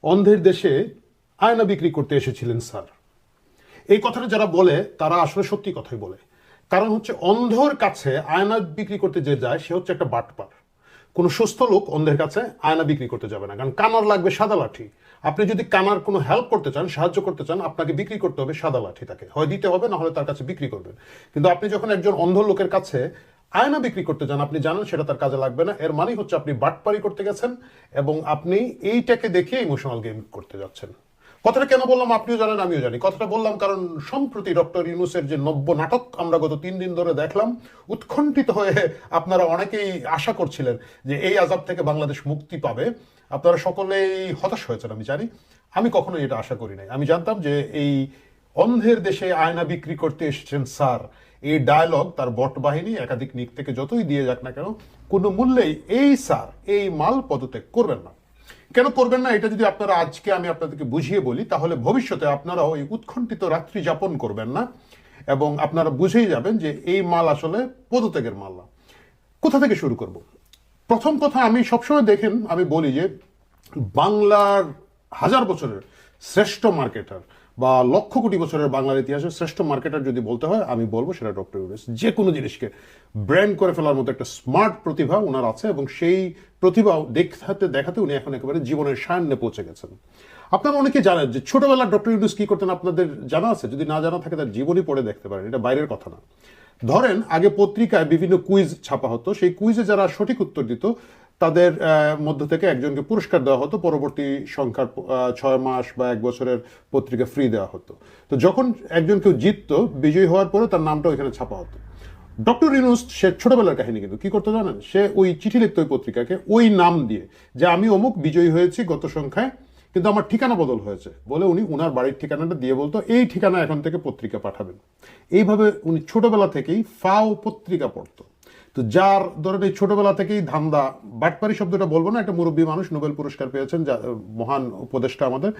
অন্ধের দেশে আয়না বিক্রি করতে এসেছিলেন স্যার। এই কথাটা যারা বলে তারা আসলে সত্যি কথাই বলে। কারণ হচ্ছে অন্ধর কাছে আয়না বিক্রি করতে যে যায় সে হচ্ছে একটা বাটপার। কোনো সুস্থ লোক অন্ধের কাছে আয়না বিক্রি করতে যাবে না, কারণ কানার লাগবে সাদা লাঠি। আপনি যদি কানার কোনো হেল্প করতে চান, সাহায্য করতে চান, আপনাকে বিক্রি করতে হবে সাদা লাঠি, তাকে হয় দিতে হবে, না হলে তার কাছে বিক্রি করবেন। কিন্তু আপনি যখন একজন অন্ধ লোকের কাছে আয়না বিক্রি করতে যান, আপনি জানেন সেটা তার কাজে লাগবে না, এর মানেই হচ্ছে আপনি বাটপারি করতে গেছেন এবং আপনি এইটাকে দেখে ইমোশনাল গেম করতে যাচ্ছেন। কথাটা কেন বললাম আপনিও জানেন, আমিও জানি। কথাটা বললাম কারণ সম্প্রতি ডক্টর ইউনূসের যে নব্য নাটক আমরা গত 3 দিন ধরে দেখলাম, উৎকণ্ঠিত হয়ে আপনারা অনেকেই আশা করছিলেন যে এই আযাব থেকে বাংলাদেশ মুক্তি পাবে। আপনারা সকলেই হতাশ হয়েছেন, আমি জানি। আমি কখনোই এটা আশা করি নাই। আমি জানতাম যে এই অন্ধের দেশে আয়না বিক্রি করতে এসেছেন স্যার, এই ডায়লগ তার বট বাহিনী একাধিক নিক থেকে যতই দিয়ে যাক না কেন, কোনো মূল্যেই এই স্যার এই মাল পদত্যাগ করবেন না। কেন করবেন না এটা যদি আপনারা আজকে আমি আপনাদেরকে বুঝিয়ে বলি, তাহলে ভবিষ্যতে আপনারাও এই উৎকণ্ঠিত রাত্রি যাপন করবেন না এবং আপনারা বুঝেই যাবেন যে এই মাল আসলে পদত্যাগের মাল না। কোথা থেকে শুরু করব? প্রথম কথা, আমি সবসময় দেখেন আমি বলি যে বাংলার হাজার বছরের শ্রেষ্ঠ মার্কেটার বা লক্ষ কোটি বছরের বাংলার ইতিহাসের শ্রেষ্ঠ মার্কেটার যদি বলতে হয়, আমি বলবো সেটা ডক্টর ইউনূস। যে কোনো জিনিসকে ব্র্যান্ড করে ফেলার মতো একটা স্মার্ট প্রতিভা ওনার আছে এবং সেই প্রতিভা দেখাতে দেখাতে উনি এখন একেবারে জীবনের সায়ান্নে পৌঁছে গেছেন। আপনারা অনেকে জানেন যে ছোটবেলার ডক্টর ইউনূস কি করতেন, আপনাদের জানা আছে? যদি না জানা থাকে তার জীবনী পড়ে দেখতে পারেন, এটা বাইরের কথা না। ধরেন আগে পত্রিকায় বিভিন্ন কুইজ ছাপা হতো, সেই কুইজে যারা সঠিক উত্তর দিত তাদের মধ্য থেকে একজনকে পুরস্কার দেওয়া হতো, পরবর্তী সংখ্যার 6 মাস বা 1 বছরের পত্রিকা ফ্রি দেওয়া হতো। তো যখন একজন কেউ জিততো, বিজয়ী হওয়ার পরে তার নামটা ওইখানে ছাপা হতো। ডক্টর ইউনূস সে ছোটবেলার কাহিনী কিন্তু কি করতো জানেন? সে ওই চিঠি লিখতো ওই পত্রিকাকে ওই নাম দিয়ে, যে আমি অমুক বিজয়ী হয়েছি গত সংখ্যায়, কিন্তু আমার ঠিকানা বদল হয়েছে বলে উনি উনার বাড়ির ঠিকানাটা দিয়ে বলতো এই ঠিকানা এখন থেকে পত্রিকা পাঠাবেন। এইভাবে উনি ছোটবেলা থেকেই ফাও পত্রিকা পড়তো। তো যার ধরেন এই ছোটবেলা থেকেই ধান্দা, বাটপারি শব্দটা বলবো না, একটা মুরব্বী মানুষ, নোবেল পুরস্কার পেয়েছেন, মহান উপদেষ্টা আমাদের,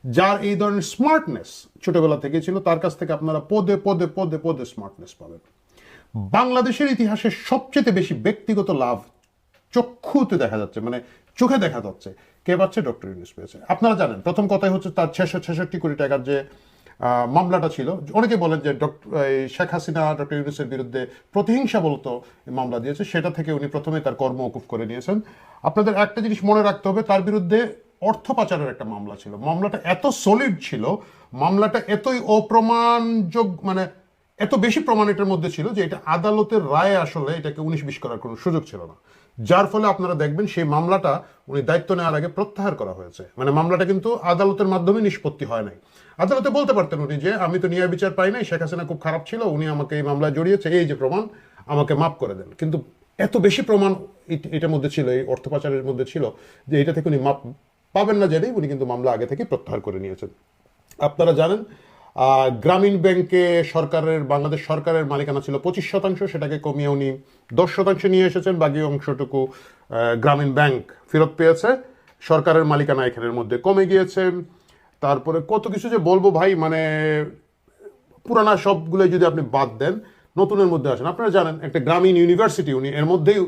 যার এই ধরনের স্মার্টনেস ছোটবেলা থেকে ছিল, তার কাছ থেকে আপনারা পদে পদে পদে পদে স্মার্টনেস পাবেন। বাংলাদেশের ইতিহাসে সবচেয়ে বেশি ব্যক্তিগত লাভ চক্ষুতে দেখা যাচ্ছে, মানে চোখে দেখা যাচ্ছে, কে পাচ্ছে? ডক্টর ইউনূস পেয়েছে। আপনারা জানেন প্রথম কথাই হচ্ছে তার 666 কোটি টাকার যে মামলাটা ছিল। অনেকে বলেন যে শেখ হাসিনা ডক্টর ইউনূসের বিরুদ্ধে প্রতিহিংসা বলতো মামলা দিয়েছে, সেটা থেকে উনি প্রথমে তার কর্ম মওকুফ করে নিয়েছেন। আপনাদের একটা জিনিস মনে রাখতে হবে, তার বিরুদ্ধে অর্থ পাচারের একটা মামলা ছিল। মামলাটা এত সলিড ছিল, মামলাটা এতই অপ্রমাণযোগ্য, মানে এত বেশি প্রমাণ এটার মধ্যে ছিল যে এটা আদালতের রায়ে আসলে এটাকে 19-20 করার কোনো সুযোগ ছিল না। যার ফলে আপনারা দেখবেন সেই মামলাটা উনি দায়িত্ব নেওয়ার আগে প্রত্যাহার করা হয়েছে। মানে মামলাটা কিন্তু আদালতের মাধ্যমে নিষ্পত্তি হয় নাই। আদালতে বলতে পারতেন উনি যে আমি তো ন্যায় বিচার পাই নাই, শেখ হাসিনা খুব খারাপ ছিল, উনি আমাকে এই মামলায় জড়িয়েছে, এই যে প্রমাণ, আমাকে মাফ করে দেন। কিন্তু এত বেশি প্রমাণ এটার মধ্যে ছিল, এই অর্থ পাচারের মধ্যে ছিল, যে এটা থেকে উনি মাফ পাবেন না জেনেই উনি কিন্তু মামলা আগে থেকে প্রত্যাহার করে নিয়েছেন। আপনারা জানেন গ্রামীণ ব্যাংকে বাংলাদেশ সরকারের মালিকানা ছিল 25%, সেটাকে কমিয়ে উনি 10% নিয়ে এসেছেন। বাকি অংশটুকু গ্রামীণ ব্যাংক ফেরত পেয়েছে, সরকারের মালিকানা এখানের মধ্যে কমে গিয়েছে। তারপরে কত কিছু যে বলবো ভাই, মানে পুরানা সবগুলো যদি আপনি বাদ দেন, নতুনের মধ্যে আসেন। আপনারা জানেন একটা গ্রামীণ ইউনিভার্সিটি উনি, এর মধ্যেই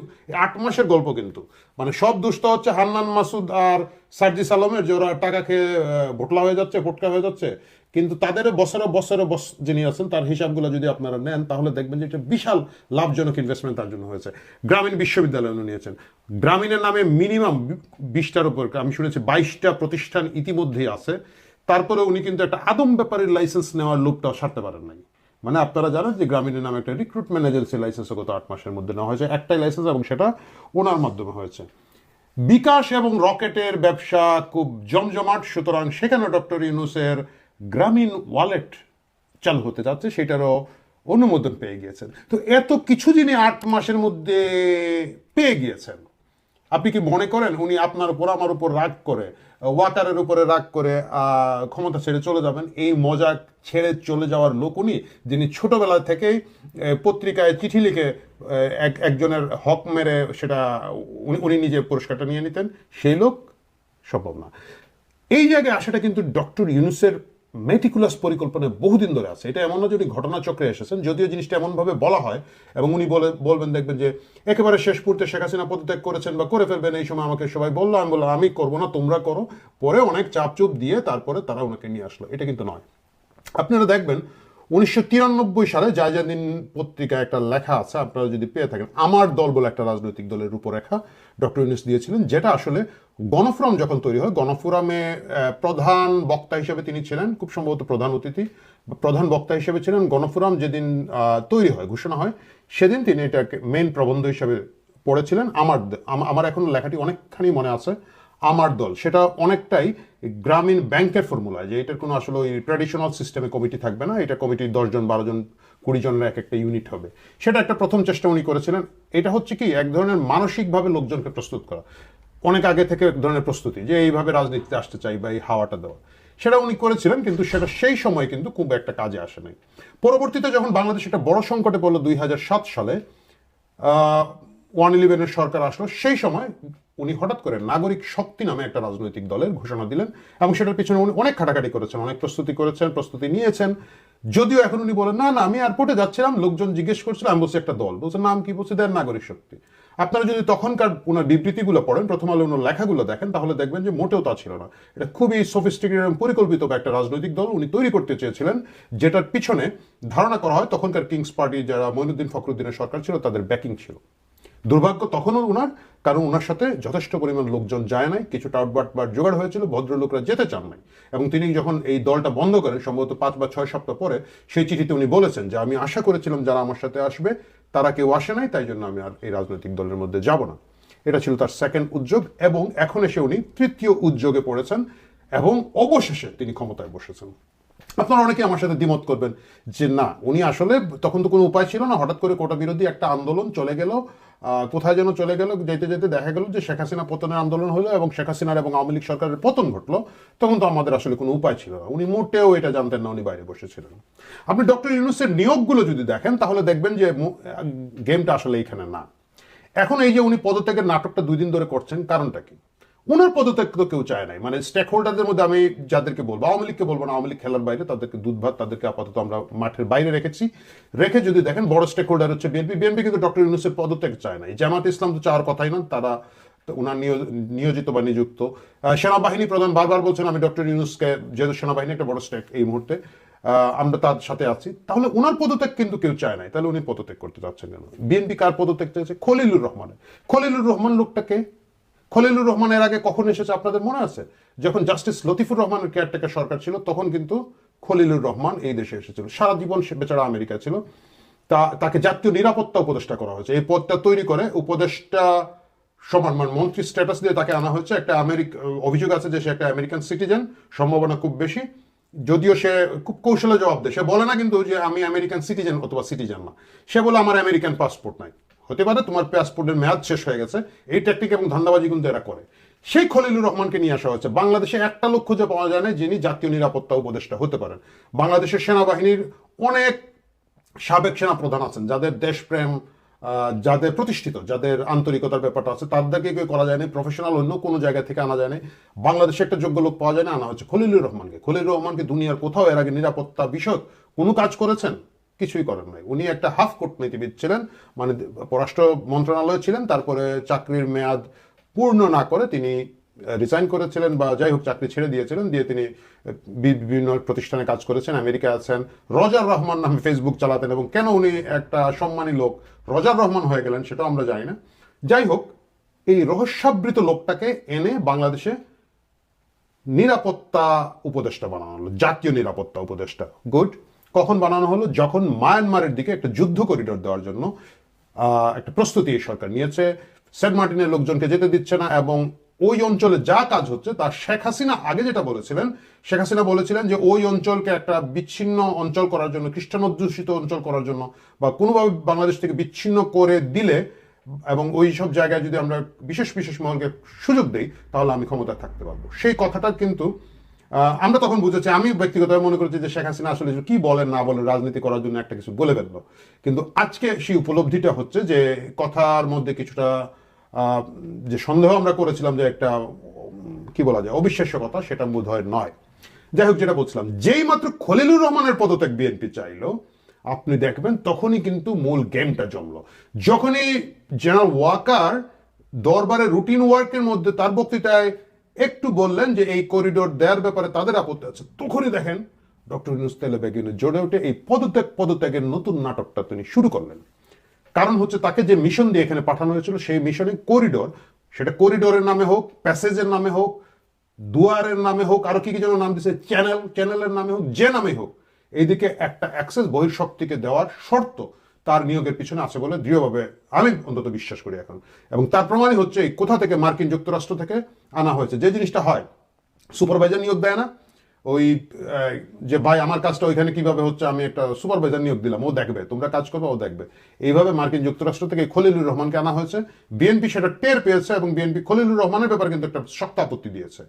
8 মাসের গল্প কিন্তু, মানে সব দুষ্ট হচ্ছে হান্নান মাসুদ আর সার্জিস আলমের, যে ওরা টাকা খেয়ে ভোটলা হয়ে যাচ্ছে, ভোটকা হয়ে যাচ্ছে। কিন্তু তাদের বছরে বছরে যিনি আছেন তার হিসাবগুলো যদি আপনারা নেন, তাহলে দেখবেন যে এটা বিশাল লাভজনক ইনভেস্টমেন্ট তার জন্য হয়েছে। গ্রামীণ বিশ্ববিদ্যালয় উনি নিয়েছেন, গ্রামীণের নামে মিনিমাম 20টার উপর, আমি শুনেছি 22টা প্রতিষ্ঠান ইতিমধ্যেই আছে। তারপরে উনি কিন্তু একটা আদম ব্যাপারের লাইসেন্স নেওয়ার লোকটাও সারতে পারেন নাই। মানে আপনারা জানেন যে গ্রামীণের নামে একটা রিক্রুটমেন্ট এজেন্সি লাইসেন্সও গত 8 মাসের মধ্যে নেওয়া হয়েছে, একটাই লাইসেন্স, এবং সেটা ওনার মাধ্যমে হয়েছে। বিকাশ এবং রকেটের ব্যবসা খুব জমজমাট, সুতরাং সেখানে ডক্টর ইউনূসের গ্রামীণ ওয়ালেট চালু হতে যাচ্ছে, সেটারও অনুমোদন পেয়ে গিয়েছেন। তো এত কিছু যিনি 8 মাসের মধ্যে পেয়ে গিয়েছেন, আপনি কি মনে করেন উনি আপনার উপর আমার উপর রাগ করে, ওয়াকারের উপরে রাগ করে ক্ষমতা ছেড়ে চলে যাবেন? এই মজা ছেড়ে চলে যাওয়ার লোক উনি, যিনি ছোটবেলা থেকেই পত্রিকায় চিঠি লিখে একজনের হক মেরে সেটা উনি নিজে পুরস্কারটা নিয়ে নিতেন, সেই লোক সম্ভব না। এই জায়গায় আসাটা কিন্তু ডক্টর ইউনূসের মেটিকুলাস পরিকল্পনায় বহুদিন ধরে আছে। এটা এমন না যে উনি ঘটনাচক্রে এসেছেন, যদিও জিনিসটা এমনভাবে বলা হয় এবং উনি বলবেন, দেখবেন যে একেবারে শেষ মুহূর্তে শেখ হাসিনা পদত্যাগ করেছেন বা করে ফেলবেন, এই সময় আমাকে সবাই বললো, আমি বললাম আমি করবো না, তোমরা করো। পরে অনেক চাপ চুপ দিয়ে তারপরে তারা ওনাকে নিয়ে আসলো। এটা কিন্তু নয়। আপনারা দেখবেন 1993 সালে জায়জাদিন পত্রিকায় একটা লেখা আছে, আপনারা যদি পেয়ে থাকেন, আমার দল বলে একটা রাজনৈতিক দলের রূপরেখা ডক্টর ইউনূস দিয়েছিলেন, যেটা আসলে গণফোরাম যখন তৈরি হয়, গণফোরামে প্রধান বক্তা হিসেবে তিনি ছিলেন, খুব সম্ভবত প্রধান অতিথি, প্রধান বক্তা হিসেবে ছিলেন। গণফোরাম যেদিন তৈরি হয়, ঘোষণা হয়, সেদিন তিনি এটাকে মেইন প্রবন্ধ হিসেবে পড়েছিলেন। আমার এখন লেখাটি অনেকখানি মনে আছে। আমার দল, সেটা অনেকটাই গ্রামীণ ব্যাংকের ফর্মুলা, যে এটার কোনো আসলে ওই ট্র্যাডিশনাল সিস্টেমে কমিটি থাকবে না, এটা কমিটি 10 জন 12 জন 20 জনের এক একটা ইউনিট হবে। সেটা একটা প্রথম চেষ্টা উনি করেছিলেন। এটা হচ্ছে কি, এক ধরনের মানসিকভাবে লোকজনকে প্রস্তুত করা, অনেক আগে থেকে এক ধরনের প্রস্তুতি, যে এইভাবে রাজনীতিতে আসতে চাই বা এই হাওয়াটা দেওয়া, সেটা উনি করেছিলেন। কিন্তু সেটা সেই সময় কিন্তু খুব একটা কাজে আসে নাই। পরবর্তীতে যখন বাংলাদেশ একটা বড় সংকটে পড়লো 2007 সালে, 111-এর সরকার আসলো, সেই সময় উনি হঠাৎ করে নাগরিক শক্তি নামে একটা রাজনৈতিক দলের ঘোষণা দিলেন এবং সেটার পিছনে উনি অনেক খাটাখাটি করেছেন, অনেক প্রস্তুতি করেছেন, প্রস্তুতি নিয়েছেন। যদিও এখন উনি বলেন, না না, আমি এয়ারপোর্টে যাচ্ছিলাম, লোকজন জিজ্ঞেস করছিল, আমি বলছি একটা দল, বলছে নাম কি, বলছে দেন নাগরিক শক্তি। আপনারা যদি তখনকার ওনার বিবৃতিগুলো পড়েন, প্রথম আলো ওনার লেখাগুলো দেখেন, তাহলে দেখবেন যে মোটেও তা ছিল না। এটা খুবই সফিস্টিকেটেড এবং পরিকল্পিত একটা রাজনৈতিক দল উনি তৈরি করতে চেয়েছিলেন, যেটার পিছনে ধারণা করা হয় তখনকার কিংস পার্টি, যারা মঈনুদ্দিন ফখরুদ্দিনের সরকার ছিল, তাদের ব্যাকিং ছিল। দুর্ভাগ্য তখনও ওনার, কারণ ওনার সাথে যথেষ্ট পরিমাণ লোকজন যায় নাই, কিছু টাউটবাট জোগাড় হয়েছিল, ভদ্রলোকরা যেতে চান নাই। এবং তিনি যখন এই দলটা বন্ধ করেন, সম্ভবত 5 বা 6 সপ্তাহ পরে, সেই চিঠিতে উনি বলেছেন যে আমি আশা করেছিলাম যারা আমার সাথে আসবে তারা কেউ আসে নাই, তাই জন্য আমি আর এই রাজনৈতিক দলের মধ্যে যাব না। এটা ছিল তার সেকেন্ড উদ্যোগ, এবং এখন এসে উনি তৃতীয় উদ্যোগে পড়েছেন এবং অবশেষে তিনি ক্ষমতায় বসেছেন। আপনারা অনেকে আমার সাথে দ্বিমত করবেন যে না, উনি আসলে তখন তো কোনো উপায় ছিল না, হঠাৎ করে কোটা বিরোধী একটা আন্দোলন চলে গেল, কোথায় যেন চলে গেল, যেতে যেতে দেখা গেল যে শেখ হাসিনা পতনের আন্দোলন হলো এবং শেখ হাসিনার এবং আওয়ামী লীগ সরকারের পতন ঘটলো। তখন তো আমাদের আসলে কোনো উপায় ছিল না। উনি মোটেও এটা জানতেন না, উনি বাইরে বসেছিলেন। আপনি ডক্টর ইউনূসের নিয়োগগুলো যদি দেখেন, তাহলে দেখবেন যে গেমটা আসলে এইখানে না। এখন এই যে উনি পদত্যাগের নাটকটা 2 দিন ধরে করছেন, কারণটা কি? ওনার পদত্যাগ তো কেউ চায় নাই। মানে স্টেক হোল্ডারদের মধ্যে আমি যাদেরকে বলবো, আওয়ামী লীগকে বলবো না, আওয়ামী লীগ খেলার বাইরে, তাদেরকে দুধ ভাত, তাদেরকে আপাতত আমরা মাঠের বাইরে রেখেছি। রেখে যদি দেখেন, বড় স্টেক হোল্ডার হচ্ছে বিএনপি। বিএনপি কিন্তু ডক্টর ইউনূসের পদত্যাগ চায় নাই। জামাত ইসলাম তো চাওয়ার কথাই না, তারা ওনার নিয়োজিত বা নিযুক্ত সেনাবাহিনী প্রধান বারবার বলছেন আমি ডক্টর ইউনূসকে, যেহেতু সেনাবাহিনী একটা বড় স্টেক এই মুহূর্তে, আমরা তার সাথে আছি। তাহলে ওনার পদত্যাগ কিন্তু কেউ চায় নাই, তাহলে উনি পদত্যাগ করতে চাচ্ছেন কেন? বিএনপি কার পদত্যাগ চাইছে? খলিলুর রহমানের। খলিলুর রহমান লোকটাকে, খলিলুর রহমান এর আগে কখন এসেছে আপনাদের মনে আছে? যখন জাস্টিস লতিফুর রহমানের কেয়ারটেকার সরকার ছিল, তখন কিন্তু খলিলুর রহমান এই দেশে এসেছিল। সারা জীবন সে বেচারা আমেরিকা ছিল। তাকে জাতীয় নিরাপত্তা উপদেষ্টা করা হয়েছে। এই পদটা তৈরি করে উপদেষ্টা সমান মন্ত্রী স্ট্যাটাস দিয়ে তাকে আনা হয়েছে। একটা অভিযোগ আছে যে সে একটা আমেরিকান সিটিজেন, সম্ভাবনা খুব বেশি। যদিও সে খুব কৌশলে জবাব দেয়, সে বলে না কিন্তু যে আমি আমেরিকান সিটিজেন অথবা সিটিজেন না, সে বলে আমার আমেরিকান পাসপোর্ট নাই। হতে পারে তোমার পাসপোর্টের মেয়াদ শেষ হয়ে গেছে। এই ট্যাকটিক এবং ধান্দাবাজি কিন্তু এরা করে। সেই খলিলুর রহমানকে নিয়ে আসা হয়েছে। বাংলাদেশে একটা লোক খুঁজে পাওয়া যায় না যিনি জাতীয় নিরাপত্তা উপদেষ্টা হতে পারেন। বাংলাদেশের সেনাবাহিনীর অনেক সাবেক সেনা প্রধান আছেন, যাদের দেশপ্রেম, যাদের প্রতিষ্ঠিত, যাদের আন্তরিকতার ব্যাপারটা আছে, তাদেরকে কেউ করা যায়নি। প্রফেশনাল অন্য কোনো জায়গা থেকে আনা যায়নি। বাংলাদেশে একটা যোগ্য লোক পাওয়া যায় না, আনা হচ্ছে খলিলুর রহমানকে। খলিলুর রহমানকে দুনিয়ার কোথাও এর আগে নিরাপত্তা বিষয়ক কোনো কাজ করেছেন? কিছুই করেন নাই। উনি একটা হাফ কূটনীতিবিদ ছিলেন, মানে পররাষ্ট্র মন্ত্রণালয়ে ছিলেন, তারপরে চাকরির মেয়াদ পূর্ণ না করে তিনি রিজাইন করেছিলেন, বা যাই হোক চাকরি ছেড়ে দিয়েছিলেন, দিয়ে তিনি বিভিন্ন প্রতিষ্ঠানে কাজ করেছেন, আমেরিকায় আছেন। রজার রহমান নামে ফেসবুক চালাতেন, এবং কেন উনি একটা সম্মানী লোক রজার রহমান হয়ে গেলেন সেটাও আমরা জানি না। যাই হোক, এই রহস্যাবৃত লোকটাকে এনে বাংলাদেশে নিরাপত্তা উপদেষ্টা বানানো হলো, জাতীয় নিরাপত্তা উপদেষ্টা। গুড। কখন বানানো হলো? যখন মায়ানমারের দিকে একটা যুদ্ধ করিডোর দেওয়ার জন্য একটা প্রস্তুতি সরকার নিয়েছে। সেন্ট মার্টিনের লোকজনকে যেতে দিচ্ছে না, এবং ওই অঞ্চলে যা কাজ হচ্ছে তা শেখ হাসিনা আগে যেটা বলেছিলেন, শেখ হাসিনা বলেছিলেন যে ওই অঞ্চলকে একটা বিচ্ছিন্ন অঞ্চল করার জন্য, খ্রিস্টান অধ্যুষিত অঞ্চল করার জন্য, বা কোনোভাবে বাংলাদেশ থেকে বিচ্ছিন্ন করে দিলে, এবং ওই সব জায়গায় যদি আমরা বিশেষ বিশেষ মহলকে সুযোগ দিই, তাহলে আমি ক্ষমতায় থাকতে পারবো। সেই কথাটা কিন্তু আমরা তখন বুঝেছি, আমি ব্যক্তিগতভাবে মনে করেছি যে শেখ হাসিনা আসলে কি বলেন না বলেন, রাজনীতি করার জন্য একটা কিছু বলে ফেললো। কিন্তু আজকে সেই উপলব্ধিটা হচ্ছে যে কথার মধ্যে কিছুটা যে সন্দেহ আমরা করেছিলাম যে একটা কি বলা যায় অবিশ্বাস্য কথা, সেটা বোধহয় নয়। যাই হোক, যেটা বলছিলাম, যেই মাত্র খলিলুর রহমানের পদত্যাগ বিএনপি চাইলো, আপনি দেখবেন তখনই কিন্তু মূল গেমটা জমলো। যখনই জেনারেল ওয়াকার দরবারে রুটিন ওয়ার্কের মধ্যে তার বক্তৃতায় একটু বললেন যে এই করিডোর দেওয়ার ব্যাপারে তাদের আপত্তি আছে, তখনই দেখেন ডক্টর ইউনূস তেলে বেগুনে জোরে উঠে এই পদত্যাগের নতুন নাটকটা তিনি শুরু করলেন। কারণ হচ্ছে তাকে যে মিশন দিয়ে এখানে পাঠানো হয়েছিল, সেই মিশনে করিডোর, সেটা করিডোরের নামে হোক, প্যাসেজের নামে হোক, দুয়ারের নামে হোক, আরো কি কি যেন নাম দিচ্ছে, চ্যানেলের নামে হোক, যে নামে হোক, এইদিকে একটা অ্যাক্সেস বহির্শক্তিকে দেওয়ার শর্ত তার নিয়োগের পিছনে আছে বলে দৃঢ়ভাবে আমি অন্তত বিশ্বাস করি এখন। এবং তার প্রমাণই হচ্ছে এই কোথা থেকে, মার্কিন যুক্তরাষ্ট্র থেকে আনা হয়েছে। যে জিনিসটা হয়, সুপারভাইজার নিয়োগ দেয় না, ওই যে ভাই আমার কাজটা ওইখানে কিভাবে হচ্ছে, আমি একটা সুপারভাইজার নিয়োগ দিলাম, ও দেখবে, তোমরা কাজ করবে, ও দেখবে। এইভাবে মার্কিন যুক্তরাষ্ট্র থেকে খলিলুর রহমানকে আনা হয়েছে। বিএনপি সেটা টের পেয়েছে এবং বিএনপি খলিলুর রহমানের ব্যাপারে কিন্তু একটা শক্ত আপত্তি দিয়েছে।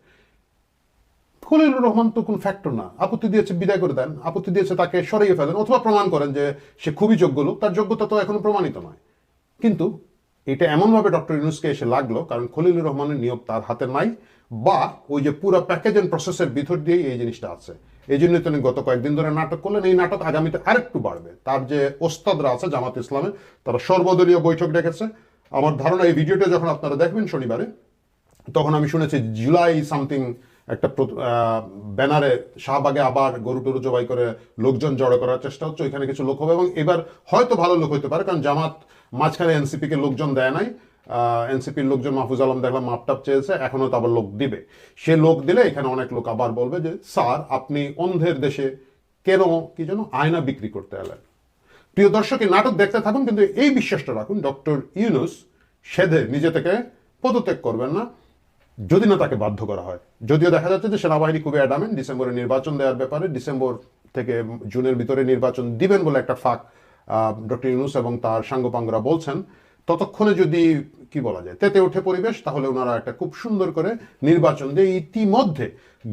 খলিলুর রহমান তো কোন ফ্যাক্টর না, আপত্তি দিয়েছে বিদায় করে দেন, আপত্তি দিয়েছে তাকে সরিয়ে ফেলেন, অথবা প্রমাণ করেন যে সে খুবই যোগ্য লোক, তার যোগ্যতা তো এখনো প্রমাণিত নয়। কিন্তু এটা এমনভাবে ডক্টর ইউনূসকে এসে লাগলো কারণ খলিলুর রহমানের নিয়োগ তার হাতে নাই, বা ওই যে পুরো প্যাকেজ এন্ড প্রসেসের ভিতর দিয়ে এই জিনিসটা আছে। এই জন্য তিনি গত কয়েকদিন ধরে নাটক করলেন। এই নাটক আগামীতে আরেকটু বাড়বে। তার যে ওস্তাদরা আছে জামাত ইসলামে, তারা সর্বদলীয় বৈঠক ডেকেছে। আমার ধারণা এই ভিডিওটা যখন আপনারা দেখবেন শনিবারে, তখন আমি শুনেছি জুলাই সামথিং একটা ব্যানারে শাহবাগে আবার গরু টরু জবাই করে লোকজন জড়ো করার চেষ্টা হচ্ছে, ওইখানে কিছু লোক হবে এবং এবার হয়তো ভালো লোক হইতে পারে, কারণ জামাত মাঝখানে এনসিপি কে লোকজন দেয় নাই। এনসিপির লোকজন মাহফুজ আলম দেখলাম মাপটাপ চেয়েছে, এখনো তো আবার লোক দিবে। সে লোক দিলে এখানে অনেক লোক আবার বলবে যে স্যার আপনি অন্ধের দেশে কেন কি যেন আয়না বিক্রি করতে এলেন। প্রিয় দর্শক, এই নাটক দেখতে থাকুন, কিন্তু এই বিশ্বাসটা রাখুন, ডক্টর ইউনূস সেধে নিজে থেকে পদত্যাগ করবেন না, যদি না তাকে বাধ্য করা হয়। যদিও দেখা যাচ্ছে যে সেনাবাহিনী খুবই অ্যাডামেন্ট ডিসেম্বরে নির্বাচন দেওয়ার ব্যাপারে, ডিসেম্বর থেকে জুনের ভিতরে নির্বাচন দিবেন বলে একটা ফাঁক ডক্টর ইউনূস এবং তার সাঙ্গপাঙ্গরা বলছেন। ততক্ষণে যদি কি বলা যায় তেতে ওঠে পরিবেশ, তাহলে ওনারা একটা খুব সুন্দর করে নির্বাচন দিয়ে ইতিমধ্যে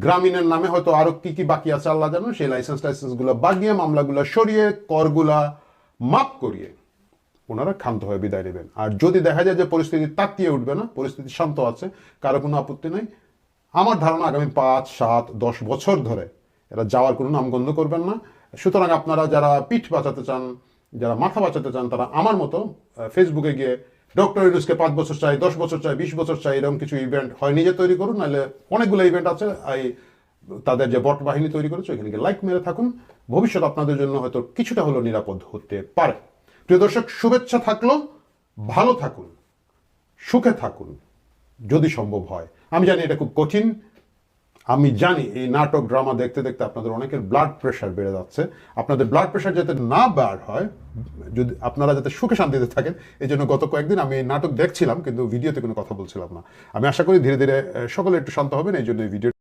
গ্রামীণের নামে হয়তো আরো কি কি বাকি আছে আল্লাহ জানো, সেই লাইসেন্স গুলো বাগিয়ে, মামলাগুলো সরিয়ে, করগুলা মাপ করিয়ে ওনারা ক্ষান্ত হয়ে বিদায় নেবেন। আর যদি দেখা যায় যে পরিস্থিতি তাকিয়ে উঠবে না, পরিস্থিতি শান্ত আছে, কারো কোনো আপত্তি নাই, আমার ধারণা আগামী 5, 7, 10 বছর ধরে এরা যাওয়ার কোনো নামগন্ধ করবেন না। সুতরাং আপনারা যারা পিঠ বাঁচাতে চান, যারা মাথা বাঁচাতে চান, তারা আমার মতো ফেসবুকে গিয়ে ডক্টর ইউনূসকে 5 বছর চাই, 10 বছর চাই, 20 বছর চাই, এরকম কিছু ইভেন্ট হয় নিজে তৈরি করুন, নাহলে অনেকগুলো ইভেন্ট আছে এই তাদের যে বট বাহিনী তৈরি করেছে ওইখানে গিয়ে লাইক মেরে থাকুন। ভবিষ্যৎ আপনাদের জন্য হয়তো কিছুটা হলেও নিরাপদ হতে পারে। প্রিয় দর্শক, শুভেচ্ছা থাকলো, ভালো থাকুন, সুখে থাকুন যদি সম্ভব হয়। আমি জানি এটা খুব কঠিন, আমি জানি এই নাটক ড্রামা দেখতে দেখতে আপনাদের অনেকের ব্লাড প্রেশার বেড়ে যাচ্ছে। আপনাদের ব্লাড প্রেশার যাতে না বার হয়, যদি আপনারা যাতে সুখে শান্তিতে থাকেন, এই জন্য গত কয়েকদিন আমি এই নাটক দেখছিলাম কিন্তু ভিডিওতে কোনো কথা বলছিলাম না। আমি আশা করি ধীরে ধীরে সকলে একটু শান্ত হবেন, এই জন্য এই ভিডিও